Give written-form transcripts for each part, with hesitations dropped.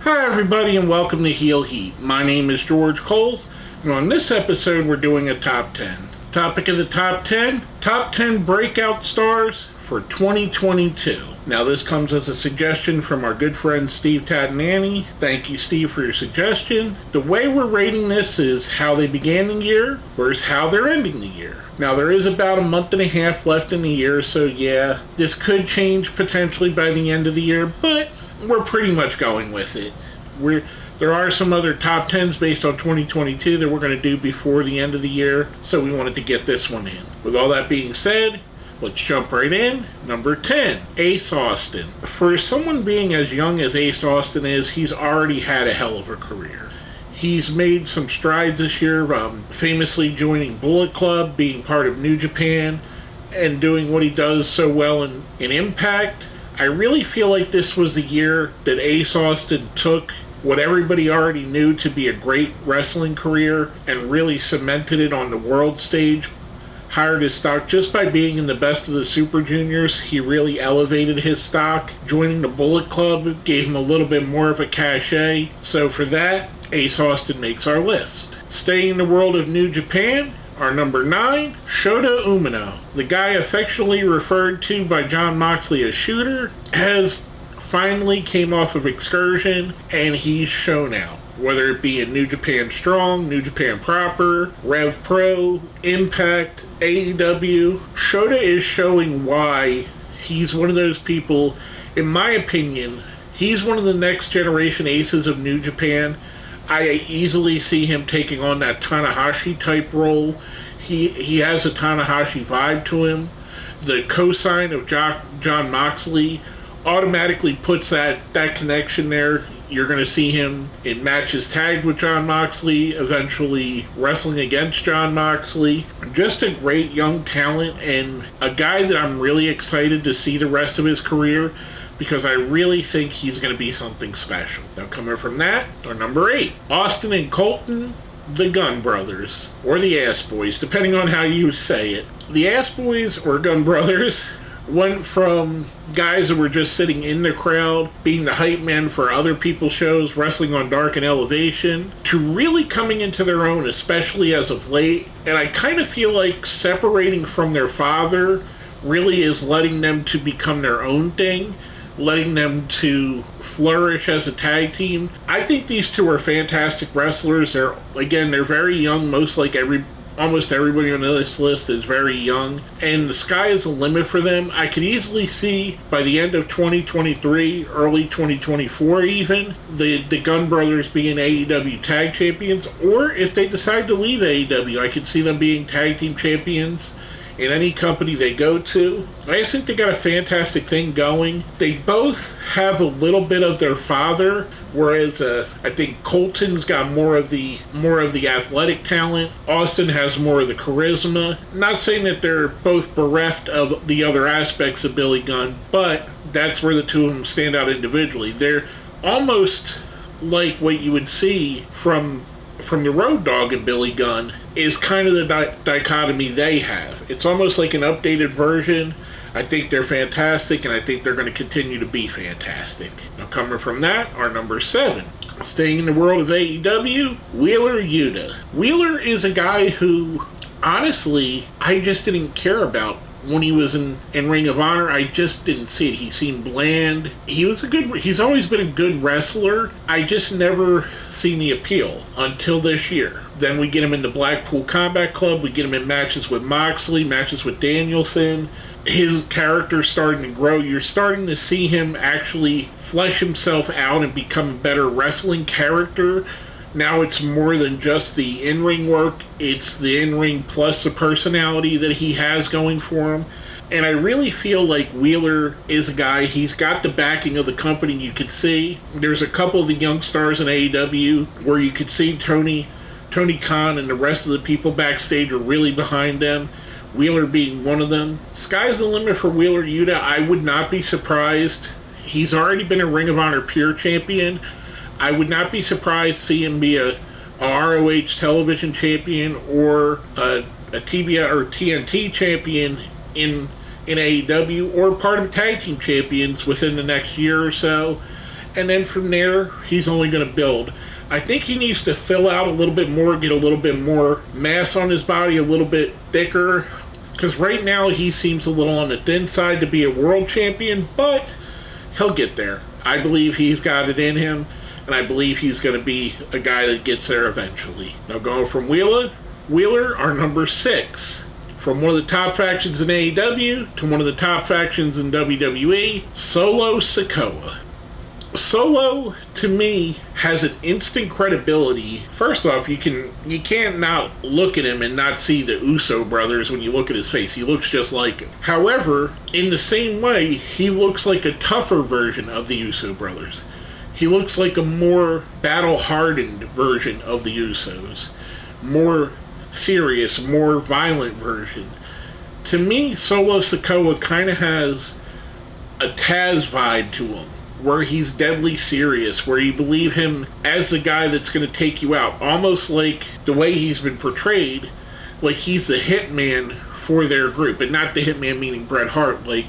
Hi everybody and welcome to Heel Heat. My name is George Coles, and on this episode we're doing a top 10. Topic of the top 10, top 10 breakout stars for 2022. Now this comes as a suggestion from our good friend Steve Tatanani. Thank you, Steve, for your suggestion. The way we're rating this is how they began the year versus how they're ending the year. Now there is about a month and a half left in the year, so yeah, this could change potentially by the end of the year, but we're pretty much going with it. There are some other top 10s based on 2022 that we're going to do before the end of the year, so we wanted to get this one in. With all that being said, let's jump right in. Number 10, Ace Austin. For someone being as young as Ace Austin is, he's already had a hell of a career. He's made some strides this year, famously joining Bullet Club, being part of New Japan, and doing what he does so well in Impact. I really feel like this was the year that Ace Austin took what everybody already knew to be a great wrestling career and really cemented it on the world stage. Hired his stock just by being in the best of the Super Juniors. He really elevated his stock. Joining the Bullet Club gave him a little bit more of a cachet. So for that, Ace Austin makes our list. Staying in the world of New Japan, our number 9, Shoda Umino. The guy affectionately referred to by Jon Moxley as Shooter has finally came off of excursion and he's shown out. Whether it be in New Japan Strong, New Japan Proper, Rev Pro, Impact, AEW, Shoda is showing why he's one of those people, in my opinion, he's one of the next generation aces of New Japan. I easily see him taking on that Tanahashi type role. He has a Tanahashi vibe to him. The cosign of Jon Moxley automatically puts that connection there. You're going to see him in matches tagged with Jon Moxley, eventually wrestling against Jon Moxley. Just a great young talent and a guy that I'm really excited to see the rest of his career, because I really think he's going to be something special. Now coming from that, our number 8, Austin and Colton, the Gun Brothers, or the Ass Boys, depending on how you say it. The Ass Boys, or Gun Brothers, went from guys that were just sitting in the crowd, being the hype man for other people's shows, wrestling on Dark and Elevation, to really coming into their own, especially as of late. And I kind of feel like separating from their father really is letting them to become their own thing, letting them to flourish as a tag team. I think these two are fantastic wrestlers. They're very young. Almost everybody on this list is very young, and the sky is the limit for them. I could easily see by the end of 2023, early 2024 even, the Gun Brothers being AEW tag champions, or if they decide to leave AEW, I could see them being tag team champions in any company they go to. I just think they got a fantastic thing going. They both have a little bit of their father, whereas I think Colton's got more of the athletic talent. Austin has more of the charisma. Not saying that they're both bereft of the other aspects of Billy Gunn, but that's where the two of them stand out individually. They're almost like what you would see from the Road Dogg and Billy Gunn is kind of the dichotomy they have. It's almost like an updated version. I think they're fantastic, and I think they're going to continue to be fantastic. Now coming from that, our number 7. Staying in the world of AEW, Wheeler Yuta. Wheeler is a guy who, honestly, I just didn't care about when he was in Ring of Honor. I just didn't see it. He seemed bland. He's always been a good wrestler. I just never seen the appeal until this year. Then we get him in the Blackpool Combat Club. We get him in matches with Moxley, matches with Danielson. His character's starting to grow. You're starting to see him actually flesh himself out and become a better wrestling character. Now it's more than just the in-ring work. It's the in-ring plus the personality that he has going for him. And I really feel like Wheeler is a guy, he's got the backing of the company. You could see there's a couple of the young stars in AEW where you could see Tony Khan and the rest of the people backstage are really behind them. Wheeler being one of them. Sky's the limit for Wheeler Yuta. I would not be surprised. He's already been a Ring of Honor Pure Champion. I would not be surprised to see him be a ROH television champion or a TBI or TNT champion in AEW, or part of tag team champions within the next year or so. and then from there, he's only going to build. I think he needs to fill out a little bit more, get a little bit more mass on his body, a little bit thicker, because right now he seems a little on the thin side to be a world champion, but he'll get there. I believe he's got it in him, and I believe he's going to be a guy that gets there eventually. Now going from Wheeler, our number 6. From one of the top factions in AEW to one of the top factions in WWE, Solo Sakoa. Solo, to me, has an instant credibility. First off, you can't not look at him and not see the Uso brothers when you look at his face. He looks just like him. However, in the same way, he looks like a tougher version of the Uso brothers. He looks like a more battle-hardened version of the Usos. More serious, more violent version. To me, Solo Sakoa kind of has a Taz vibe to him, where he's deadly serious, where you believe him as the guy that's going to take you out. Almost like the way he's been portrayed, like he's the hitman for their group. And not the hitman meaning Bret Hart. Like,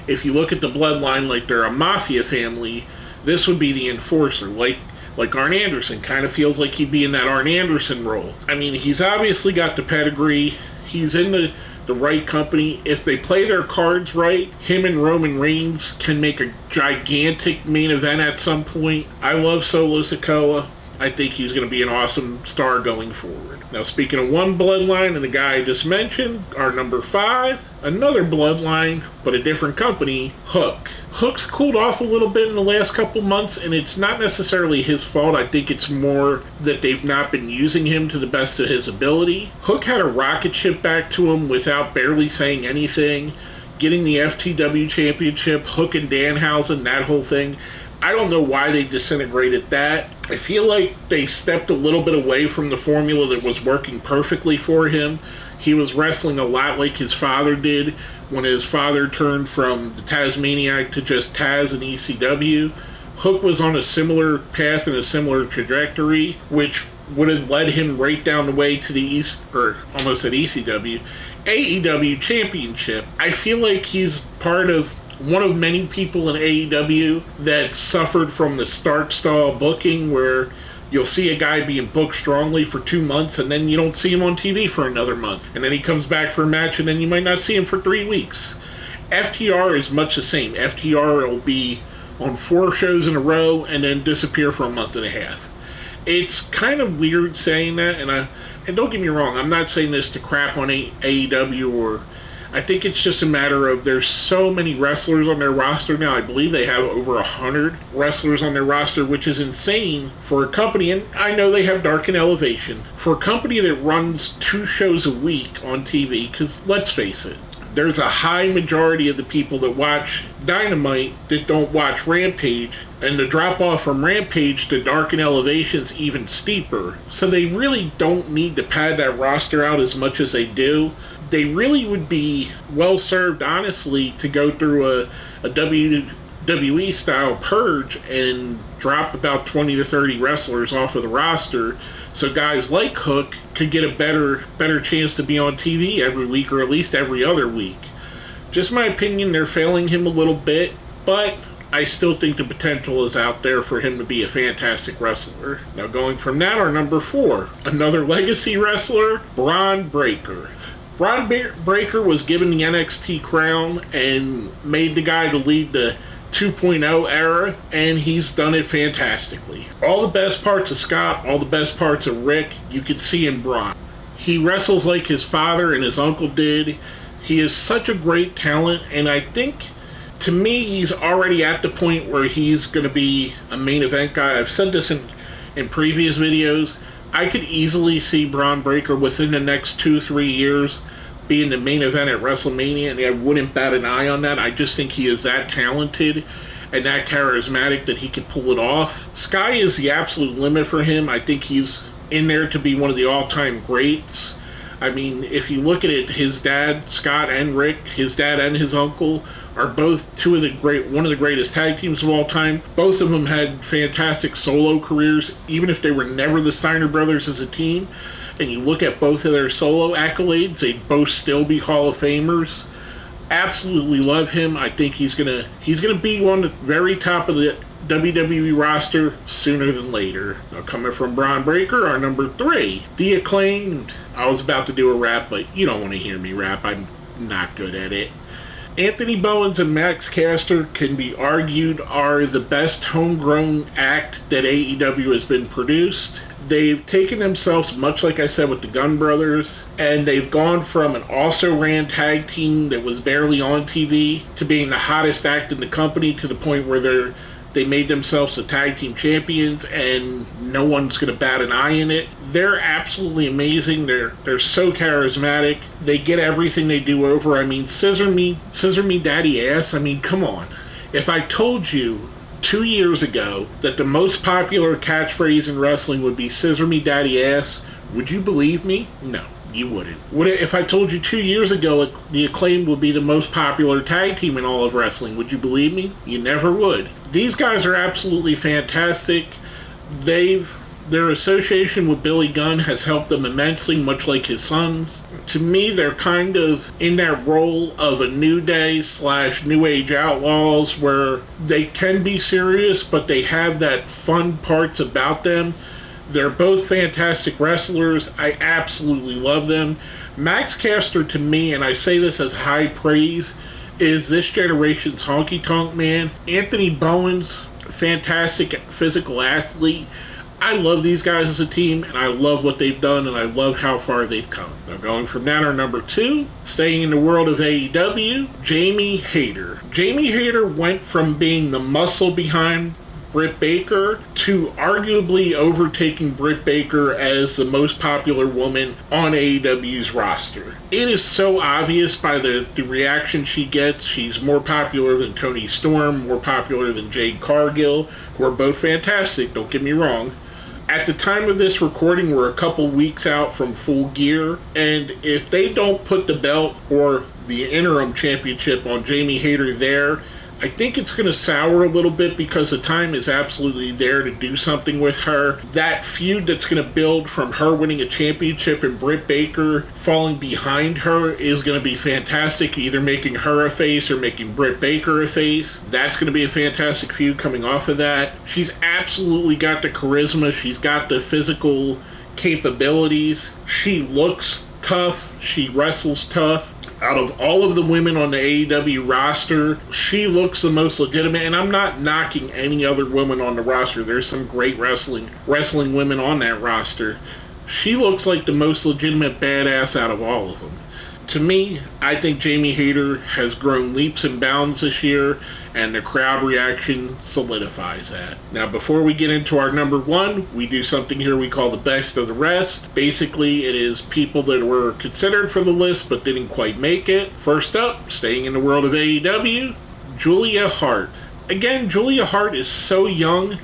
if you look at the bloodline, like they're a mafia family, this would be the enforcer. Like Arn Anderson, kind of feels like he'd be in that Arn Anderson role. I mean, he's obviously got the pedigree. He's in the right company. If they play their cards right, him and Roman Reigns can make a gigantic main event at some point. I love Solo Sikoa. I think he's going to be an awesome star going forward. Now, speaking of one bloodline and the guy I just mentioned, our number 5, another bloodline, but a different company, Hook. Hook's cooled off a little bit in the last couple months, and it's not necessarily his fault. I think it's more that they've not been using him to the best of his ability. Hook had a rocket ship back to him without barely saying anything, getting the FTW championship, Hook and Danhausen, that whole thing. I don't know why they disintegrated that. I feel like they stepped a little bit away from the formula that was working perfectly for him. He was wrestling a lot like his father did when his father turned from the Tasmaniac to just Taz and ECW. Hook was on a similar path and a similar trajectory, which would have led him right down the way to the AEW championship. I feel like he's part of one of many people in AEW that suffered from the start-stall booking, where you'll see a guy being booked strongly for 2 months and then you don't see him on TV for another month. And then he comes back for a match and then you might not see him for 3 weeks. FTR is much the same. FTR will be on 4 shows in a row and then disappear for a month and a half. It's kind of weird saying that, and don't get me wrong, I'm not saying this to crap on AEW, or I think it's just a matter of there's so many wrestlers on their roster now. I believe they have over 100 wrestlers on their roster, which is insane for a company. And I know they have Dark and Elevation. For a company that runs 2 shows a week on TV, because let's face it, there's a high majority of the people that watch Dynamite that don't watch Rampage, and the drop-off from Rampage to Dark and Elevation's even steeper. So they really don't need to pad that roster out as much as they do. They really would be well-served, honestly, to go through a WWE-style purge and drop about 20 to 30 wrestlers off of the roster, so guys like Hook could get a better chance to be on TV every week, or at least every other week. Just my opinion, they're failing him a little bit, but I still think the potential is out there for him to be a fantastic wrestler. Now going from that, our number 4, another legacy wrestler, Bronbreaker. Bronbreaker was given the NXT crown and made the guy to lead the 2.0 era, and he's done it fantastically. All the best parts of Scott, all the best parts of Rick, you could see in Bron. He wrestles like his father and his uncle did. He is such a great talent, and I think, to me, he's already at the point where he's going to be a main event guy. I've said this in previous videos. I could easily see Bronbreaker within the next 2-3 years being the main event at WrestleMania, and I wouldn't bat an eye on that. I just think he is that talented and that charismatic that he could pull it off. Sky is the absolute limit for him. I think he's in there to be one of the all-time greats. I mean, if you look at it, his dad, Scott and Rick, his dad and his uncle, are both one of the greatest tag teams of all time. Both of them had fantastic solo careers, even if they were never the Steiner brothers as a team. And you look at both of their solo accolades, they'd both still be Hall of Famers. Absolutely love him. I think he's gonna be on the very top of the WWE roster sooner than later. Now, coming from Bronbreaker, our number 3, the Acclaimed. I was about to do a rap, but you don't want to hear me rap. I'm not good at it. Anthony Bowens and Max Caster can be argued are the best homegrown act that AEW has been produced. They've taken themselves, much like I said with the Gunn Brothers, and they've gone from an also-ran tag team that was barely on TV to being the hottest act in the company, to the point where they made themselves the tag team champions and no one's going to bat an eye in it. They're absolutely amazing. They're so charismatic. They get everything they do over. I mean, scissor me daddy ass. I mean, come on. If I told you 2 years ago that the most popular catchphrase in wrestling would be scissor me daddy ass, would you believe me? No, you wouldn't. If I told you 2 years ago the Acclaim would be the most popular tag team in all of wrestling, would you believe me? You never would. These guys are absolutely fantastic. Their association with Billy Gunn has helped them immensely, much like his sons. To me, they're kind of in that role of a New Day / New Age Outlaws, where they can be serious, but they have that fun parts about them. They're both fantastic wrestlers. I absolutely love them. Max Caster, to me, and I say this as high praise, is this generation's honky tonk man. Anthony Bowens, fantastic physical athlete. I love these guys as a team, and I love what they've done, and I love how far they've come. Now, going from that, our number 2, staying in the world of AEW, Jamie Hayter. Jamie Hayter went from being the muscle behind Britt Baker to arguably overtaking Britt Baker as the most popular woman on AEW's roster. It is so obvious by the reaction she gets. She's more popular than Toni Storm, more popular than Jade Cargill, who are both fantastic, don't get me wrong. At the time of this recording, we're a couple weeks out from Full Gear, and if they don't put the belt or the interim championship on Jamie Hayter there, I think it's going to sour a little bit, because the time is absolutely there to do something with her. That feud that's going to build from her winning a championship and Britt Baker falling behind her is going to be fantastic, either making her a face or making Britt Baker a face. That's going to be a fantastic feud coming off of that. She's absolutely got the charisma. She's got the physical capabilities. She looks tough. She wrestles tough. Out of all of the women on the AEW roster, she looks the most legitimate, and I'm not knocking any other woman on the roster. There's some great wrestling women on that roster. She looks like the most legitimate badass out of all of them. To me, I think Jamie Hayter has grown leaps and bounds this year, and the crowd reaction solidifies that. Now, before we get into our number 1, we do something here we call the best of the rest. Basically, it is people that were considered for the list but didn't quite make it. First up, staying in the world of AEW, Julia Hart. Again, Julia Hart is so young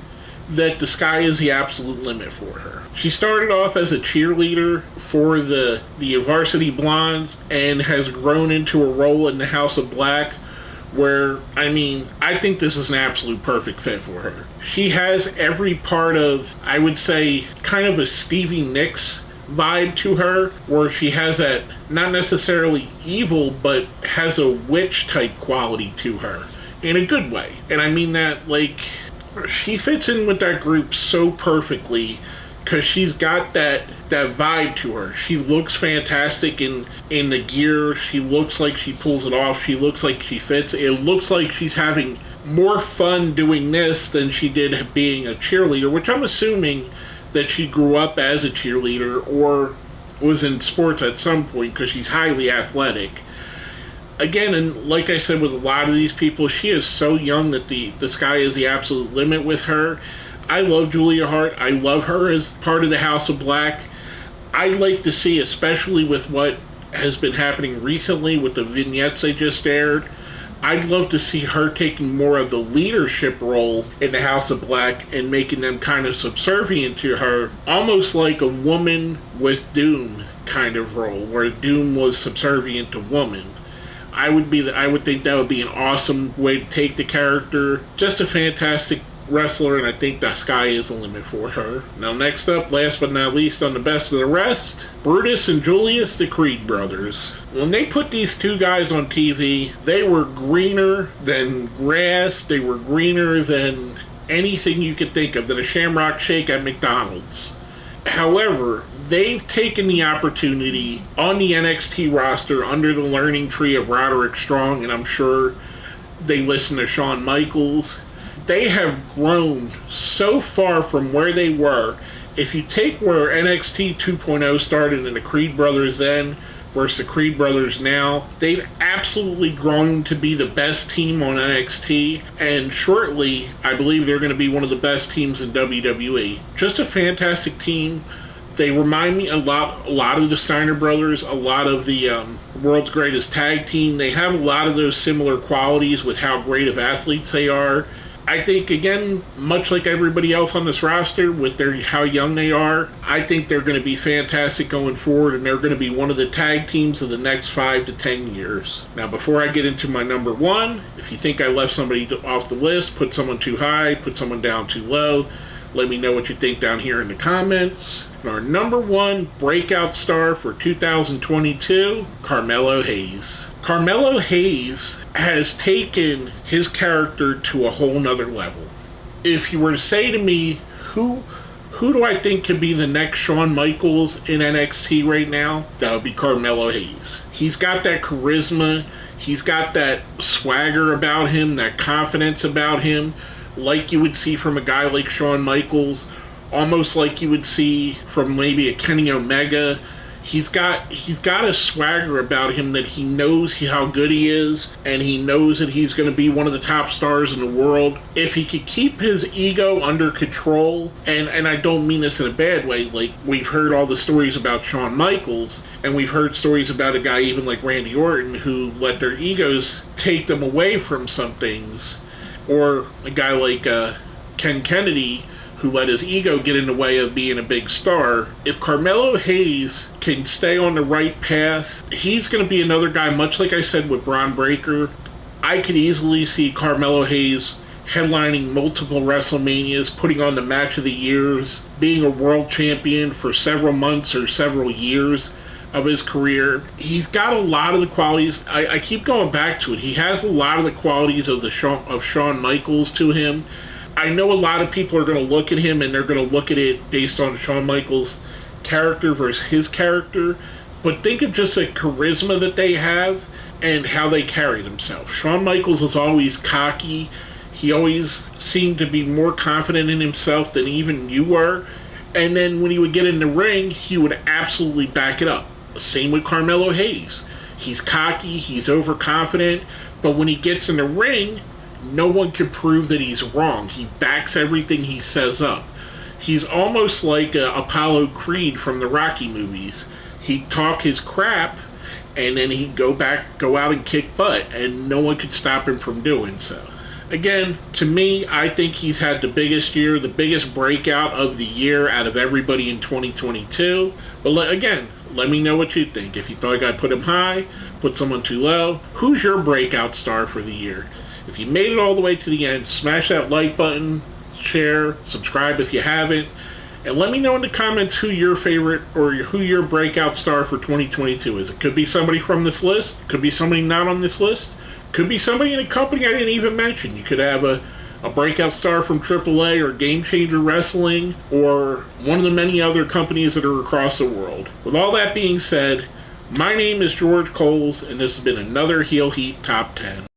that the sky is the absolute limit for her. She started off as a cheerleader for the Varsity Blondes and has grown into a role in the House of Black where, I mean, I think this is an absolute perfect fit for her. She has every part of, I would say, kind of a Stevie Nicks vibe to her, where she has that, not necessarily evil, but has a witch type quality to her in a good way. And I mean that, like, she fits in with that group so perfectly because she's got that vibe to her. She looks fantastic in the gear. She looks like she pulls it off. She looks like she fits. It looks like she's having more fun doing this than she did being a cheerleader, which I'm assuming that she grew up as a cheerleader or was in sports at some point because she's highly athletic. Again, and like I said with a lot of these people, she is so young that the sky is the absolute limit with her. I love Julia Hart. I love her as part of the House of Black. I'd like to see, especially with what has been happening recently with the vignettes they just aired, I'd love to see her taking more of the leadership role in the House of Black and making them kind of subservient to her, almost like a woman with Doom kind of role, where Doom was subservient to woman. I would think that would be an awesome way to take the character. Just a fantastic wrestler, and I think the sky is the limit for her. Now, next up, last but not least, on the best of the rest, Brutus and Julius, the Creed brothers. When they put these two guys on TV, they were greener than grass. They were greener than anything you could think of than a Shamrock Shake at McDonald's. However, they've taken the opportunity on the NXT roster under the learning tree of Roderick Strong, and I'm sure they listen to Shawn Michaels. They have grown so far from where they were. If you take where NXT 2.0 started and the Creed Brothers then versus the Creed Brothers now, they've absolutely grown to be the best team on NXT, and shortly, I believe they're going to be one of the best teams in WWE. Just a fantastic team. They remind me a lot of the Steiner Brothers, a lot of the World's Greatest Tag Team. They have a lot of those similar qualities with how great of athletes they are. I think, again, much like everybody else on this roster, with how young they are, I think they're going to be fantastic going forward, and they're going to be one of the tag teams of the next 5 to 10 years. Now, before I get into my number one, if you think I left somebody off the list, put someone too high, put someone down too low, let me know what you think down here in the comments. And our number one breakout star for 2022, Carmelo Hayes. Carmelo Hayes has taken his character to a whole nother level. If you were to say to me, who do I think could be the next Shawn Michaels in NXT right now? That would be Carmelo Hayes. He's got that charisma. He's got that swagger about him, that confidence about him, like you would see from a guy like Shawn Michaels, almost like you would see from maybe a Kenny Omega. He's got a swagger about him that he knows how good he is, and he knows that he's going to be one of the top stars in the world. If he could keep his ego under control, and I don't mean this in a bad way, like we've heard all the stories about Shawn Michaels, and we've heard stories about a guy even like Randy Orton who let their egos take them away from some things, or a guy like Ken Kennedy who let his ego get in the way of being a big star. If Carmelo Hayes can stay on the right path, he's going to be another guy, much like I said with Bronbreaker. I could easily see Carmelo Hayes headlining multiple WrestleManias, putting on the match of the years, being a world champion for several months or several years of his career. He's got a lot of the qualities. I keep going back to it. He has a lot of the qualities of Shawn Michaels to him. I know a lot of people are going to look at him and they're going to look at it based on Shawn Michaels' character versus his character, but think of just the charisma that they have and how they carry themselves. Shawn Michaels was always cocky. He always seemed to be more confident in himself than even you were, and then when he would get in the ring, he would absolutely back it up. Same with Carmelo Hayes. He's cocky, he's overconfident, but when he gets in the ring, no one can prove that he's wrong. He backs everything he says up. He's almost like Apollo Creed from the Rocky movies. He'd talk his crap, and then he'd go out and kick butt, and no one could stop him from doing so. Again, to me, I think he's had the biggest year, the biggest breakout of the year out of everybody in 2022. But let me know what you think. If you thought I put him high, put someone too low. Who's your breakout star for the year? If you made it all the way to the end, smash that like button, share, subscribe if you haven't, and let me know in the comments who your favorite or who your breakout star for 2022 is. It could be somebody from this list, could be somebody not on this list, could be somebody in a company I didn't even mention. You could have a breakout star from AAA or Game Changer Wrestling or one of the many other companies that are across the world. With all that being said, my name is George Coles, and this has been another Heel Heat Top 10.